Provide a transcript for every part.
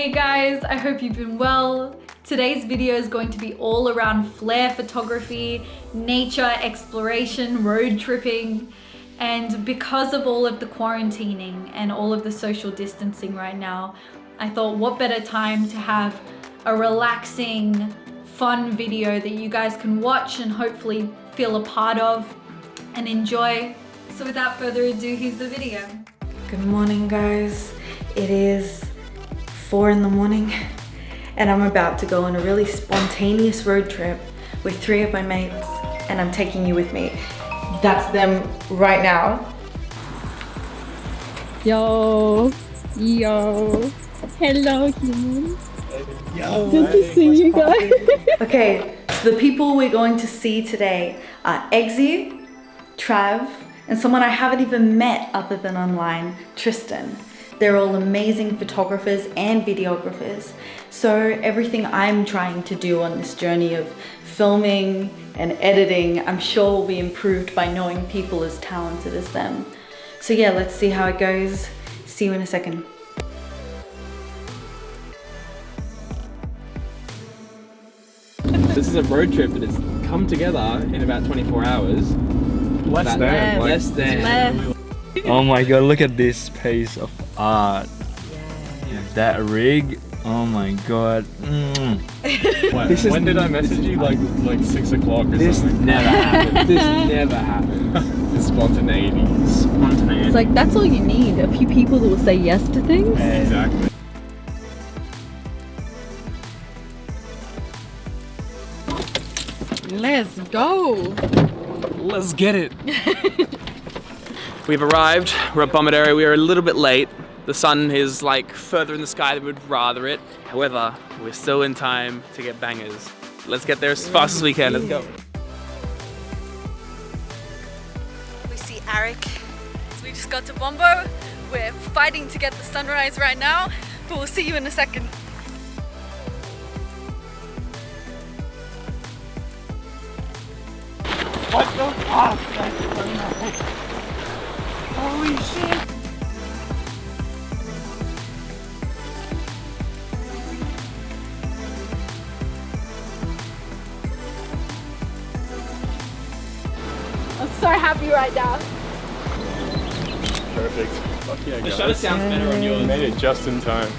Hey guys, I hope you've been well. Today's video is going to be all around flare photography, nature exploration, road tripping, and because of all of the quarantining and all of the social distancing right now, I thought what better time to have a relaxing, fun video that you guys can watch and hopefully feel a part of and enjoy. So without further ado, here's the video. Good morning guys. It is 4 in the morning and I'm about to go on a really spontaneous road trip with 3 of my mates and I'm taking you with me. That's them right now. Yo, hello humans. Good to see you guys. Okay, so the people we're going to see today are Eggsy, Trav, and someone I haven't even met other than online, Tristan. They're all amazing photographers and videographers. So everything I'm trying to do on this journey of filming and editing, I'm sure will be improved by knowing people as talented as them. So yeah, let's see how it goes. See you in a second. This is a road trip that has come together in about 24 hours. Less than. Oh my god, look at this piece of art. Yeah. That rig, oh my god. When did I message you? Like 6 o'clock or This something? never happened. This never happened. The spontaneity. It's like, that's all you need. A few people that will say yes to things. Exactly. Let's go. Let's get it. We've arrived. We're at Bombadero. We are a little bit late. The sun is like further in the sky than we'd rather it. However, we're still in time to get bangers. Let's get there as fast as we can. Let's go. We see Eric. So we just got to Bombo. We're fighting to get the sunrise right now, but we'll see you in a second. What the fuck? Holy shit! I'm so happy right now. Perfect. Fuck yeah, guys. The shutter sounds better on yours. Made it just in time.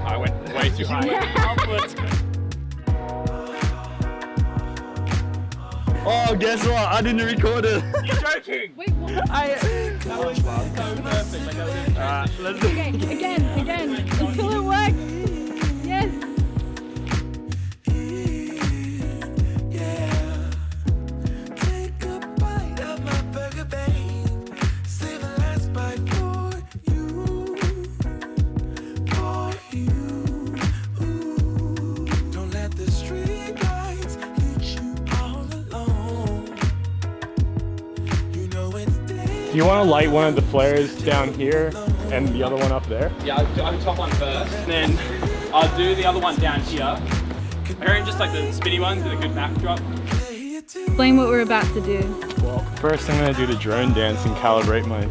I went way too high. Let's go. Oh, guess what? I didn't record it. You're joking! Wait, what? That was so perfect. Like, that was let's do Okay, again, until it works. Yes. You want to light one of the flares down here and the other one up there? Yeah, I'll do top one first, then I'll do the other one down here. I reckon just like the spinny ones with a good backdrop. Explain what we're about to do. Well, first I'm going to do the drone dance and calibrate my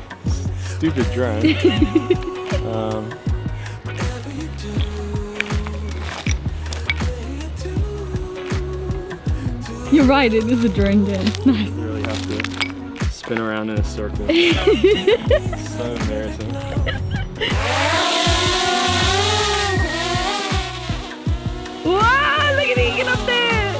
stupid drone. You're right, it is a drone dance. Nice. You really have to spin around in a circle. So embarrassing. Wow, look at me, get up there.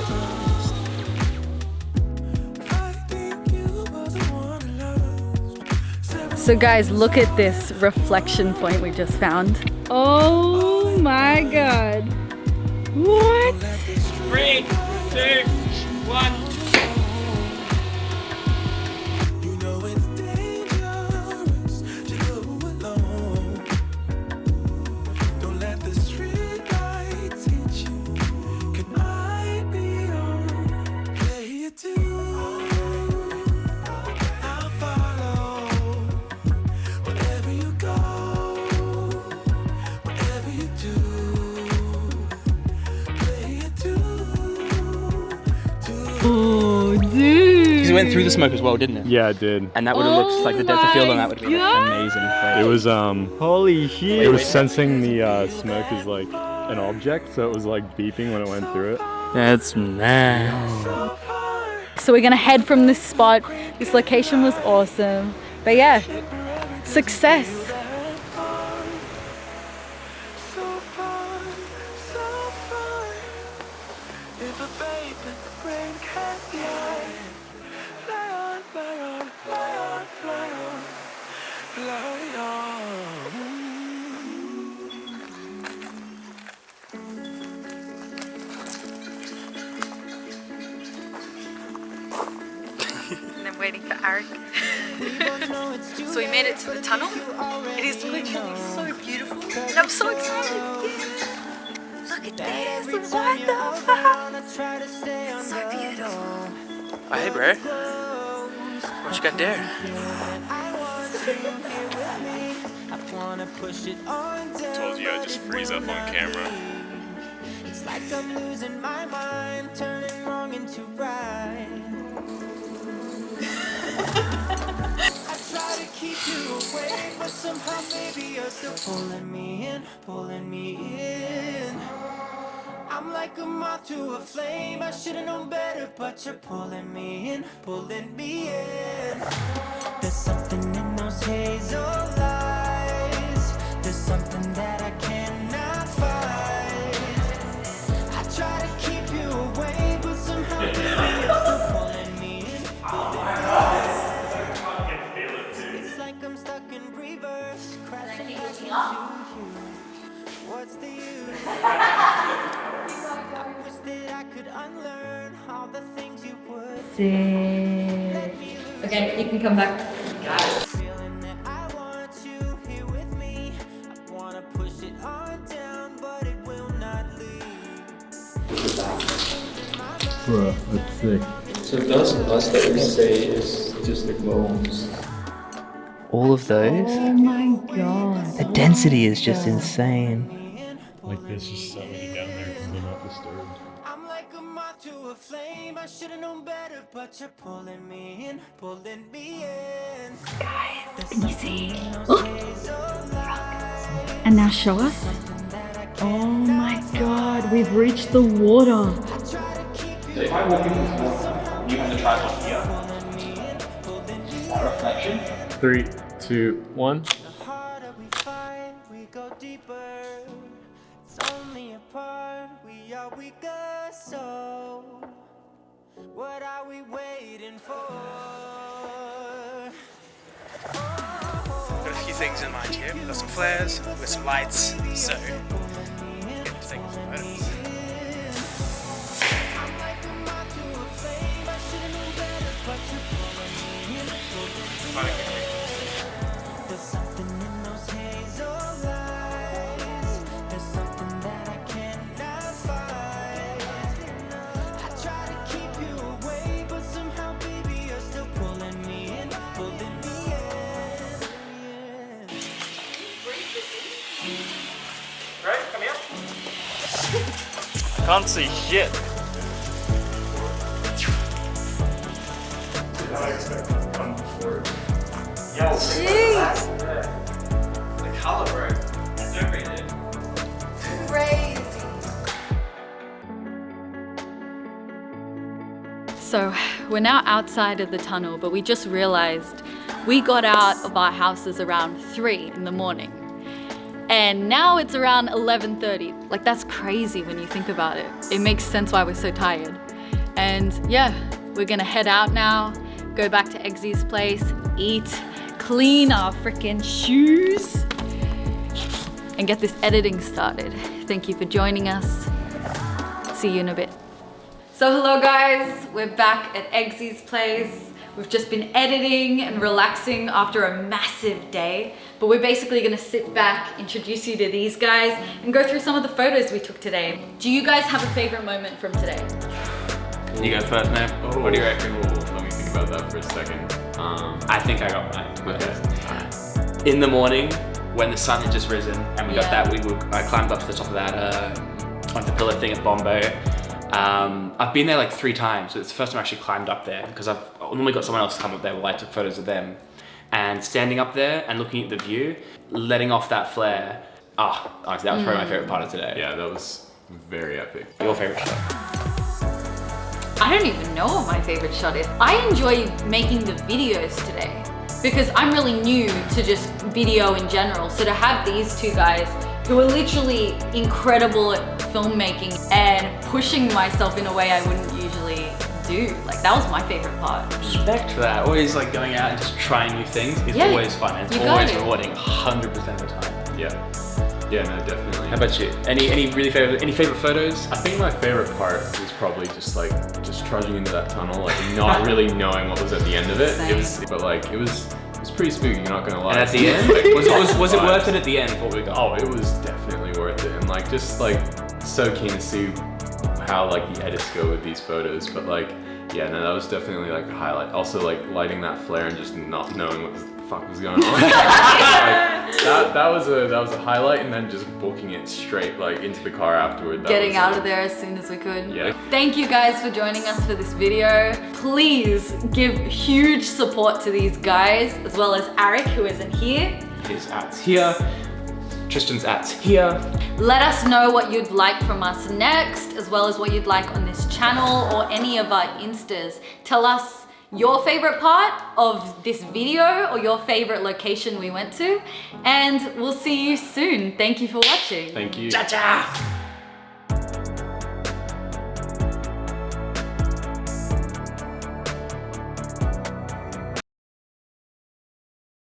So guys, look at this reflection point we just found. Oh my god. What? 3, 2, 1. went through the smoke as well, didn't it? Yeah, it did. And that would have looked like the depth of field on that would have been amazing. It was holy shit. It was sensing the smoke as like an object, so it was like beeping when it went through it. That's nice. So we're gonna head from this spot. This location was awesome. But yeah, success. And I'm waiting for Eric. So we made it to the tunnel. It is literally so beautiful. And I'm so excited. Yeah. Look at this. What the fuck? It's so beautiful. Oh, hey, bro. What you got there? Told you I'd just freeze up on camera. It's like I'm losing my mind, turning wrong into right. I try to keep you away, but somehow maybe you're still pulling me in, pulling me in. I'm like a moth to a flame, I should've known better, but you're pulling me in, pulling me in. There's something in those hazel eyes, there's something that I cannot fight. I try to keep you away, but somehow maybe you're still pulling me in, pulling me in. It's like I'm stuck in reverse, crashing into you. What's the use? I wish that I could unlearn all the things you would. Okay, you can come back. Feeling that I want you here with me. I wanna push it on down, but it will not leave. Bruh, that's sick. So those of us that we say is just the clones. All of those? Oh my god. The density is just insane. Like this, just so many down there because they're not disturbed. I'm like a moth to a flame. I should've known better, but you're pulling me in, pulling me in. Guys, can you see? Oh. And now show us. Oh my god, we've reached the water. So if I walk into this water, you have to try one here. That reflection. 3, 2, 1. The harder we fight, we go deeper. It's only a part, we are weaker, so what are we waiting for? Got a few things in mind here. We've got some flares, we've got some lights, so get to take some photos. I'm like a moth to a flame, I should've known better, but you're pulling me in, pulling me in. There's something in those hazel eyes, there's something that I cannot fight. I try to keep you away, but somehow, baby, you're still pulling me in, pulling me in. Right, come here. Can't see shit. The color, bro. Don't read it. So we're now outside of the tunnel, but we just realized we got out of our houses around 3 in the morning. And now it's around 11:30. Like, that's crazy when you think about it. It makes sense why we're so tired. And yeah, we're gonna head out now, go back to Eggsy's place, eat, clean our freaking shoes, and get this editing started. Thank you for joining us. See you in a bit. So hello guys, we're back at Eggsy's place. We've just been editing and relaxing after a massive day, but we're basically gonna sit back, introduce you to these guys, and go through some of the photos we took today. Do you guys have a favorite moment from today? You go first, man. Oh, What do you reckon? Let me think about that for a second. I think I got mine. Okay. In the morning, when the sun had just risen, and we got Yeah. that, I climbed up to the top of that, like the pillar thing at Bombo. I've been there like 3 times. So it's the first time I actually climbed up there because I've normally got someone else come up there while I took photos of them. And standing up there and looking at the view, letting off that flare. Honestly, that was probably my favorite part of today. Yeah, that was very epic. Your favorite shot? I don't even know what my favorite shot is. I enjoy making the videos today because I'm really new to just video in general. So to have these two guys who are literally incredible at filmmaking and pushing myself in a way I wouldn't usually do, like that was my favorite part. Respect for that. Always like going out and just trying new things is always fun. And it's always rewarding 100% of the time. Yeah. Yeah, no, definitely. How about you? Any favorite photos? I think my favorite part was probably just trudging into that tunnel, like not really knowing what was at the end of it. It was pretty spooky, not gonna lie. And at the end, was it worth it at the end? What we got? Oh, it was definitely worth it, and like just like so keen to see how like the edits go with these photos. But like, yeah, no, that was definitely like a highlight. Also like lighting that flare and just not knowing what the fuck was going on. That was a highlight, and then just booking it straight like into the car afterward. Getting out of there as soon as we could. Yeah. Thank you guys for joining us for this video. Please give huge support to these guys, as well as Arik, who isn't here. His at's here. Tristan's at's here. Let us know what you'd like from us next, as well as what you'd like on this channel or any of our Instas. Tell us your favorite part of this video or your favorite location we went to, and we'll see you soon. Thank you for watching. Thank you. Cha-cha!